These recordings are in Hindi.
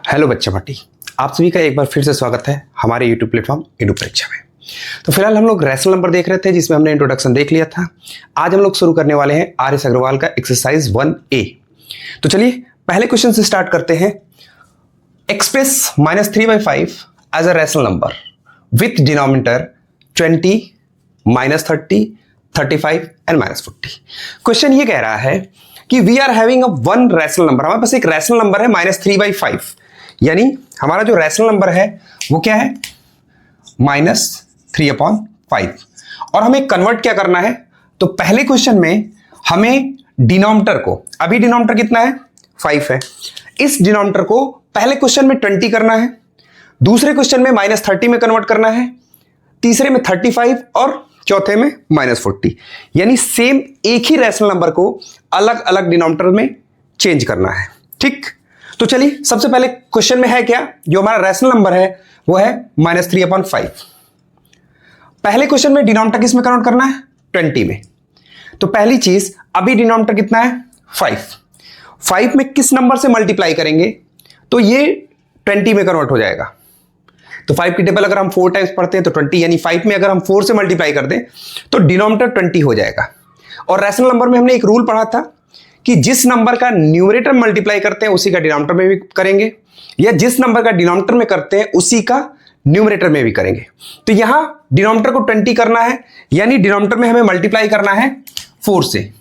हेलो बच्चा पार्टी, आप सभी का एक बार फिर से स्वागत है हमारे यूट्यूब प्लेटफॉर्म एडू परीक्षा में। तो फिलहाल हम लोग रैशनल नंबर देख रहे थे जिसमें हमने इंट्रोडक्शन देख लिया था। आज हम लोग शुरू करने वाले हैं आर एस अग्रवाल का एक्सरसाइज 1A। तो चलिए पहले क्वेश्चन से स्टार्ट करते हैं। Express -3/5 as a rational number with denominator 20, -30, 35 and -40। Question ये कह रहा है कि we are having a one rational number, हमारे पास एक रैशनल नंबर है -3/5, यानी हमारा जो रैशनल नंबर है वो क्या है -3/5। और हमें कन्वर्ट क्या करना है, तो पहले क्वेश्चन में हमें डिनोमिनेटर को, अभी डिनोमिनेटर कितना है 5 है, इस डिनोमिनेटर को पहले क्वेश्चन में 20 करना है, दूसरे क्वेश्चन में -30 में कन्वर्ट करना है, तीसरे में 35 और चौथे में -40, यानी सेम एक ही रैशनल नंबर को अलग अलग डिनोमिनेटर में चेंज करना है। ठीक, तो चलिए सबसे पहले क्वेश्चन में है क्या, जो हमारा रैशनल नंबर है वो है -3/5। पहले क्वेश्चन में डिनोमिनेटर किस में कन्वर्ट करना है 20 में। तो पहली चीज, अभी डिनोमिनेटर कितना है 5 में किस नंबर से मल्टीप्लाई करेंगे तो ये 20 में कन्वर्ट हो जाएगा। तो 5 की टेबल अगर हम 4 टाइम्स पढ़ते हैं तो 20, यानी 5 में अगर हम 4 से मल्टीप्लाई कर दें तो डिनोमिनेटर 20 हो जाएगा। और रैशनल नंबर में हमने एक रूल पढ़ा था कि जिस नंबर का न्यूमरेटर मल्टीप्लाई करते हैं उसी का डिनोमिनेटर में भी करेंगे, या जिस नंबर का डिनोमिनेटर में करते हैं उसी का न्यूमरेटर में भी करेंगे। तो यहां डिनोमिनेटर को 20 करना है, यानी डिनोमिनेटर में हमें मल्टीप्लाई करना है 4 से।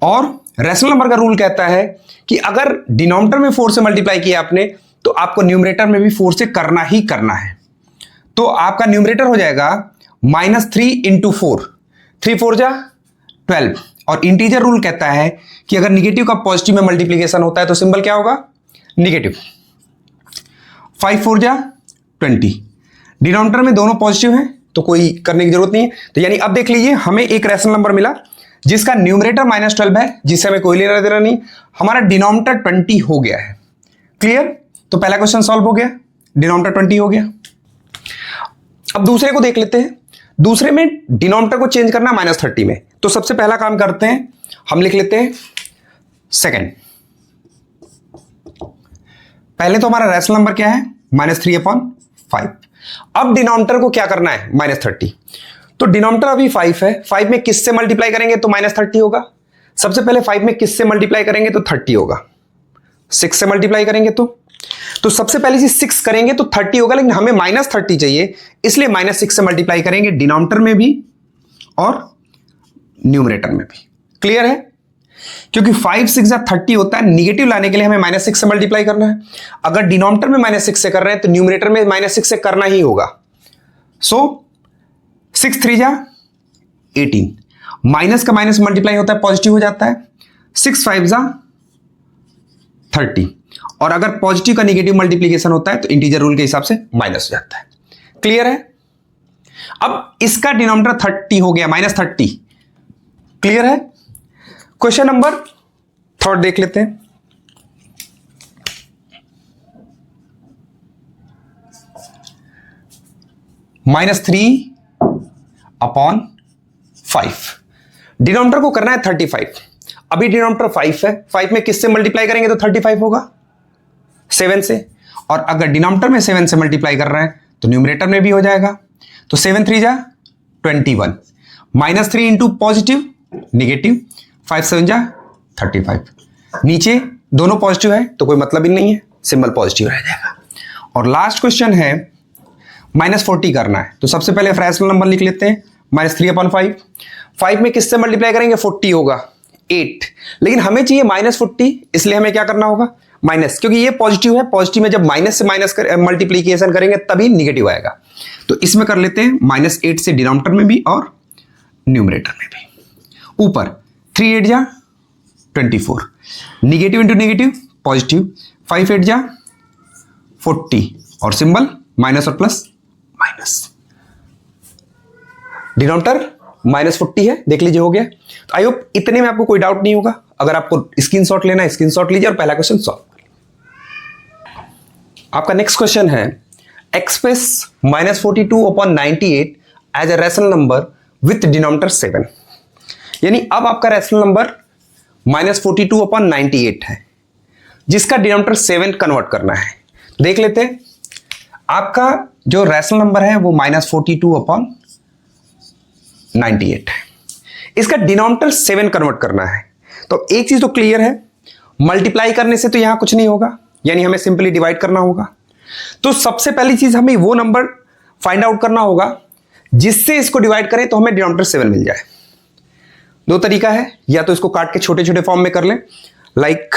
और रैशनल नंबर का रूल कहता है कि अगर डिनोमिनेटर में 4 से मल्टीप्लाई किया आपने तो आपको न्यूमरेटर में भी 4 से करना ही करना है। तो आपका न्यूमरेटर हो जाएगा -3 × 4, 3 4 जा 12। और इंटीजर रूल कहता है कि अगर निगेटिव का पॉजिटिव में मल्टीप्लीकेशन होता है तो सिंबल क्या होगा निगेटिव। 5 4 जा 20, डिनोमिनेटर में दोनों पॉजिटिव हैं तो कोई करने की जरूरत नहीं है। तो यानी अब देख लीजिए हमें एक रैशनल नंबर मिला जिसका न्यूमरेटर -12 है, जिससे हमें कोई लेना देना नहीं, हमारा डिनोमिनेटर 20 हो गया है। क्लियर, तो पहला क्वेश्चन सॉल्व हो गया, डिनोमिनेटर 20 हो गया। अब दूसरे को देख लेते हैं। दूसरे में डिनोमिनेटर को चेंज करना -30 में, तो सबसे पहला काम करते हैं, हम लिख लेते हैं सेकंड। पहले तो हमारा रैशनल नंबर क्या है -3/5। अब डिनोमिनेटर को क्या करना है -30। तो डिनोमिनेटर अभी 5 है, 5 में किससे मल्टीप्लाई करेंगे तो -30 होगा। सबसे पहले 5 में किससे मल्टीप्लाई करेंगे तो 30 होगा, 6 से मल्टीप्लाई करेंगे तो सबसे पहले चीज 6 करेंगे तो 30 होगा, लेकिन हमें -30 चाहिए, इसलिए -6 से मल्टीप्लाई करेंगे डिनोमिनेटर में भी और न्यूमरेटर में भी। क्लियर है, क्योंकि 5 6 जा 30 होता है, निगेटिव लाने के लिए हमें -6 से मल्टीप्लाई करना है। अगर डिनोमिनेटर में -6 से कर रहे हैं तो न्यूमरेटर में -6 से करना ही होगा। सो 6 3 जा 18, माइनस का माइनस मल्टीप्लाई होता है पॉजिटिव हो जाता है, 6 5 जा 30, और अगर पॉजिटिव का निगेटिव मल्टीप्लीकेशन होता है तो इंटीजर रूल के हिसाब से माइनस हो जाता है। क्लियर है, अब इसका डिनोमिनेटर 30 हो गया -30। क्लियर है, क्वेश्चन नंबर 3 देख लेते हैं। -3/5, डिनोमिनेटर को करना है 35। अभी डिनोमिनेटर 5 है, 5 में किससे मल्टीप्लाई करेंगे तो 35 होगा 7 से, और अगर डिनोमिनेटर में 7 से मल्टीप्लाई कर रहे हैं तो न्यूमरेटर में भी हो जाएगा। तो 7 3 जा 21, -3 इंटू पॉजिटिव निगेटिव, 5 7 जा 35, नीचे दोनों पॉजिटिव है तो कोई मतलब ही नहीं है, सिंबल पॉजिटिव रह जाएगा। और लास्ट क्वेश्चन है -40 करना है, तो सबसे पहले रैशनल नंबर लिख लेते हैं -3/5। 5 में किससे मल्टीप्लाई करेंगे 40 होगा 8, लेकिन हमें चाहिए -40, इसलिए हमें क्या करना होगा माइनस, क्योंकि ये पॉजिटिव है, पॉजिटिव में जब माइनस से माइनस मल्टीप्लीकेशन करेंगे तभी निगेटिव आएगा। तो इसमें कर लेते हैं -8 से डिनोमिनेटर में भी और न्यूमरेटर में भी। ऊपर 3 8 जा 24, निगेटिव इंटू निगेटिव पॉजिटिव, 5 8 जा 40, और सिंबल माइनस और प्लस माइनस। डिनोमिनेटर -40 है, देख लीजिए हो गया। तो आई होप इतने में आपको कोई डाउट नहीं होगा। अगर आपको स्क्रीनशॉट लेना है स्क्रीनशॉट लीजिए और पहला क्वेश्चन सॉल्व करिए। आपका नेक्स्ट क्वेश्चन है express -42/98 as a rational number with denominator 7। यानी अब आपका रैशनल नंबर -42/98 है। जिसका डिनोमिनेटर 7 कन्वर्ट करना है। देख लेते हैं, आपका जो रैशनल नंबर है वो -42/98 है, इसका डिनोमिनेटर 7 कन्वर्ट करना है। तो एक चीज तो क्लियर है, मल्टीप्लाई करने से तो यहां कुछ नहीं होगा, यानी हमें सिंपली डिवाइड करना होगा। तो सबसे पहली चीज हमें वो नंबर फाइंड आउट करना होगा जिससे इसको डिवाइड करें तो हमें डिनोमिनेटर 7 मिल जाए। दो तरीका है, या तो इसको काट के छोटे छोटे फॉर्म में कर लें, लाइक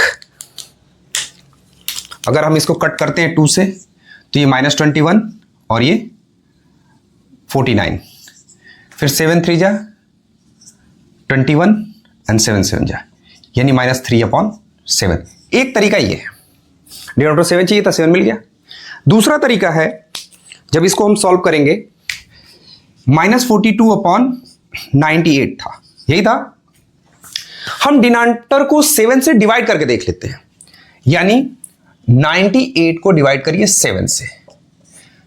अगर हम इसको कट करते हैं 2 से तो ये -21 और ये 49, फिर 7 3 जा 21 एंड 7 7 जा, यानी -3/7। एक तरीका ये है, डिनोमिनेटर 7 चाहिए था, 7 मिल गया। दूसरा तरीका है, जब इसको हम सॉल्व करेंगे, -42/98 था, यही था। हम डिनोमिनेटर को 7 से डिवाइड करके देख लेते हैं, यानी 98 को डिवाइड करिए 7 से,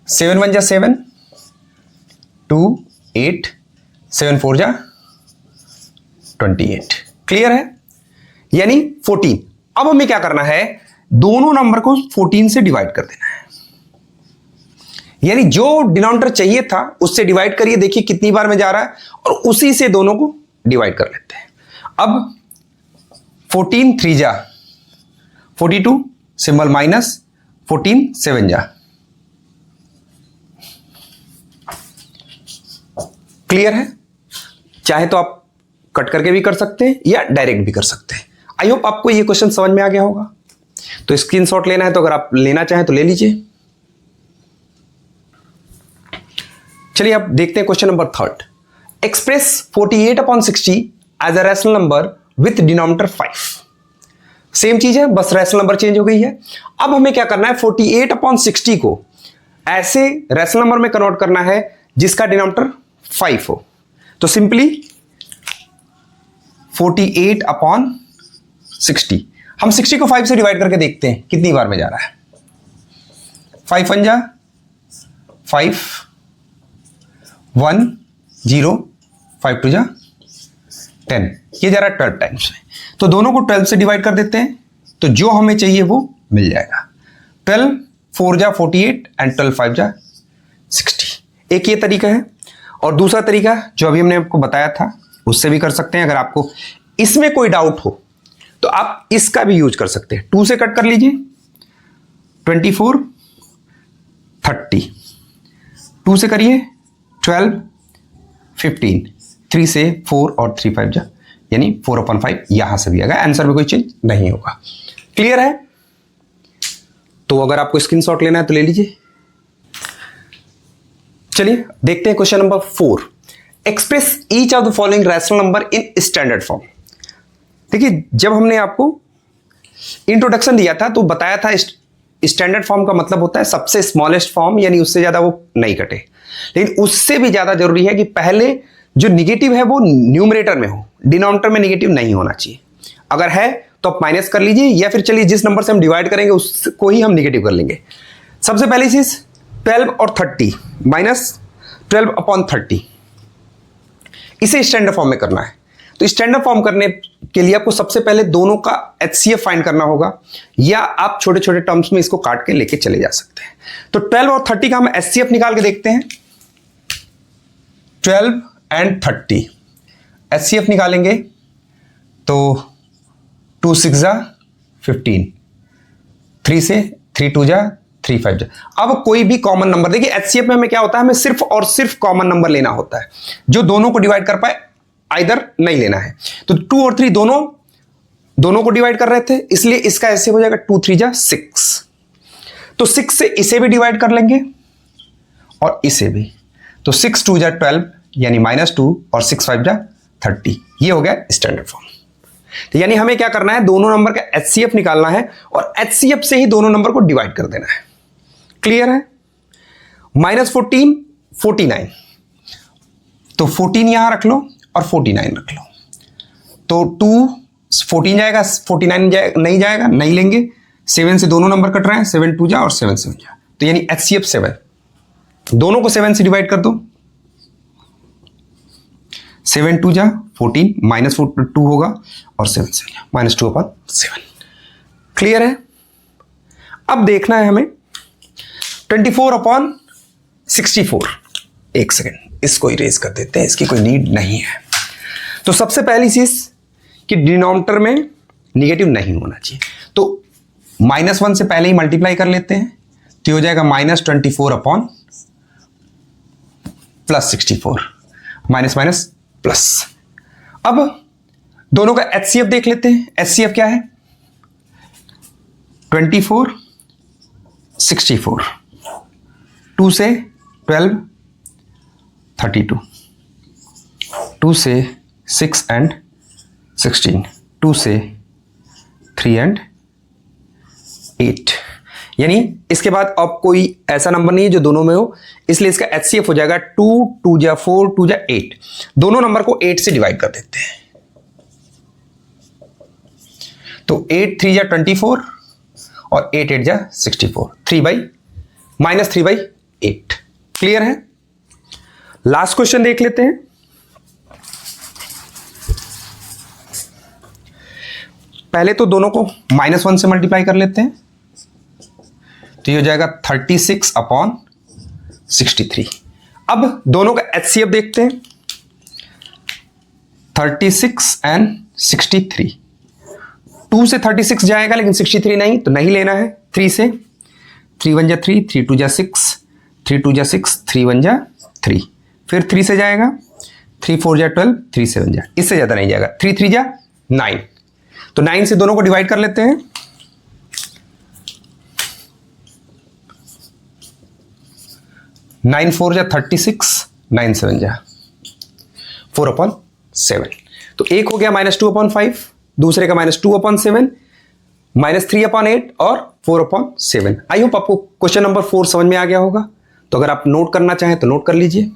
7 1 जा 7, 2 8, 7 4 जा 28। क्लियर है, यानी 14। अब हमें क्या करना है, दोनों नंबर को 14 से डिवाइड कर देना है, यानी जो डिनोमिनेटर चाहिए था उससे डिवाइड करिए, देखिए कितनी बार में जा रहा है, और उसी से दोनों को डिवाइड कर लेते हैं। अब 14 3 जा 42, सिंबल माइनस, 14 7 जा। क्लियर है, चाहे तो आप कट करके भी कर सकते हैं या डायरेक्ट भी कर सकते हैं। आई होप आपको ये क्वेश्चन समझ में आ गया होगा। तो स्क्रीनशॉट लेना है तो अगर आप लेना चाहें तो ले लीजिए। चलिए अब देखते हैं question number 3। Express 48/60 as a rational number with denominator 5। Same चीज है, बस रैशनल नंबर चेंज हो गई है। अब हमें क्या करना है, 48/60 को ऐसे रैशनल नंबर में कन्वर्ट करना है जिसका डिनोमिनेटर 5 हो। तो सिंपली 48/60, हम 60 को 5 से डिवाइड करके देखते हैं कितनी बार में जा रहा है। 5 1 जा 5, 1 0, 5 2 जा 10, ये जा रहा है 12 टाइम्स में। तो दोनों को 12 से डिवाइड कर देते हैं, तो जो हमें चाहिए वो मिल जाएगा। 12 4 जा 48 एंड 12 5 जा 60। एक ये तरीका है, और दूसरा तरीका जो अभी हमने आपको बताया था उससे भी कर सकते हैं। अगर आपको इसमें कोई डाउट हो तो आप इसका भी यूज कर सकते हैं। 2 से कट कर लीजिए, 24 30, 2 से करिए 12 15, 3 से 4 और 3 5 जा, यानी 4/5 यहां से भी आएगा, आंसर में कोई चेंज नहीं होगा। क्लियर है, तो अगर आपको स्क्रीनशॉट लेना है तो ले लीजिए। चलिए देखते हैं question number 4। Express each of the following rational number in standard form. देखिए, जब हमने आपको इंट्रोडक्शन दिया था तो बताया था स्टैंडर्ड फॉर्म का मतलब होता है सबसे स्मॉलेस्ट फॉर्म, यानी उससे ज्यादा वो नहीं कटे। लेकिन उससे भी ज्यादा जरूरी है कि पहले जो निगेटिव है वो न्यूमरेटर में हो, डिनोमिनेटर में निगेटिव नहीं होना चाहिए। अगर है तो आप माइनस कर लीजिए, या फिर चलिए जिस नंबर से हम डिवाइड करेंगे उसको ही हम निगेटिव कर लेंगे। सबसे पहली चीज 12 और 30, -12/30, इसे स्टैंडर्ड फॉर्म में करना है। तो स्टैंडर्ड फॉर्म करने के लिए आपको सबसे पहले दोनों का HCF फाइंड करना होगा, या आप छोटे छोटे टर्म्स में इसको काट के लेके चले जा सकते हैं। तो 12 और 30 का हम HCF निकाल के देखते हैं। 12 एंड 30 HCF निकालेंगे तो 2 6 जा 15, 3 से 3 2 जा 3 5 जा। अब कोई भी कॉमन नंबर, देखिए HCF में हमें क्या होता है, हमें सिर्फ और सिर्फ कॉमन नंबर लेना होता है जो दोनों को डिवाइड कर पाए, आइदर नहीं लेना है। तो 2 और 3 दोनों को डिवाइड कर रहे थे, इसलिए इसका ऐसे हो जाएगा 2 3 जा 6। तो 6 से इसे भी डिवाइड कर लेंगे और इसे भी, तो 6 2 जा 12, यानी -2, और 6 5 जा 30। ये हो गया स्टैंडर्ड फॉर्म। तो यानी हमें क्या करना है, दोनों नंबर का HCF निकालना है और HCF से ही दोनों नंबर को डिवाइड कर देना है। क्लियर है। -14 49, तो 14 यहां रख लो और 49 रख लो, तो 2 14 जाएगा, 49 नहीं जाएगा, नहीं लेंगे। 7 से दोनों नंबर कट रहे हैं, 7 2 जा और 7 7 जा, तो यानी HCF 7। दोनों को 7 से डिवाइड कर दो, 7 2 जा 14, -2 होगा और 7 7 -2/7। क्लियर है। अब देखना है हमें 24/64। एक सेकेंड, इसको इरेज कर देते हैं, इसकी कोई नीड नहीं है। तो सबसे पहली चीज कि डिनोमिनेटर में निगेटिव नहीं होना चाहिए, तो -1 से पहले ही मल्टीप्लाई कर लेते हैं, तो हो जाएगा -24/+64, माइनस माइनस प्लस। अब दोनों का HCF देख लेते हैं। HCF क्या है? 24, 64, 2 से 12, 32, 2 से 6 and 16, 2 से 3 and 8। यानी इसके बाद अब कोई ऐसा नंबर नहीं है जो दोनों में हो, इसलिए इसका HCF हो जाएगा 2, 2 जा 4, 2 जा 8। दोनों नंबर को 8 से डिवाइड कर देते हैं, तो 8 3 जा 24 और 8 8 जा 64, -3/8। क्लियर है? लास्ट क्वेश्चन देख लेते हैं। पहले तो दोनों को -1 से मल्टीप्लाई कर लेते हैं, तो ये हो जाएगा 36/63। अब दोनों का HCF देखते हैं, 36 and 63। 2 से 36 जाएगा लेकिन 63 नहीं, तो नहीं लेना है। 3 से 3 1 जा 3, 3 2 जा 6, 3 2 जा 6, 3 1 जा 3, फिर 3 से जाएगा, 3 4 जा 12, 3 7 जा, इससे ज्यादा नहीं जाएगा, 3 3 जा 9, तो 9 से दोनों को डिवाइड कर लेते हैं। 9 4 जा 36, 9 7 जा 4/7। तो एक हो गया -2/5, दूसरे का -2/7, -3/8 और 4/7। आई होप आपको क्वेश्चन नंबर 4 समझ में आ गया होगा। तो अगर आप नोट करना चाहें तो नोट कर लीजिए।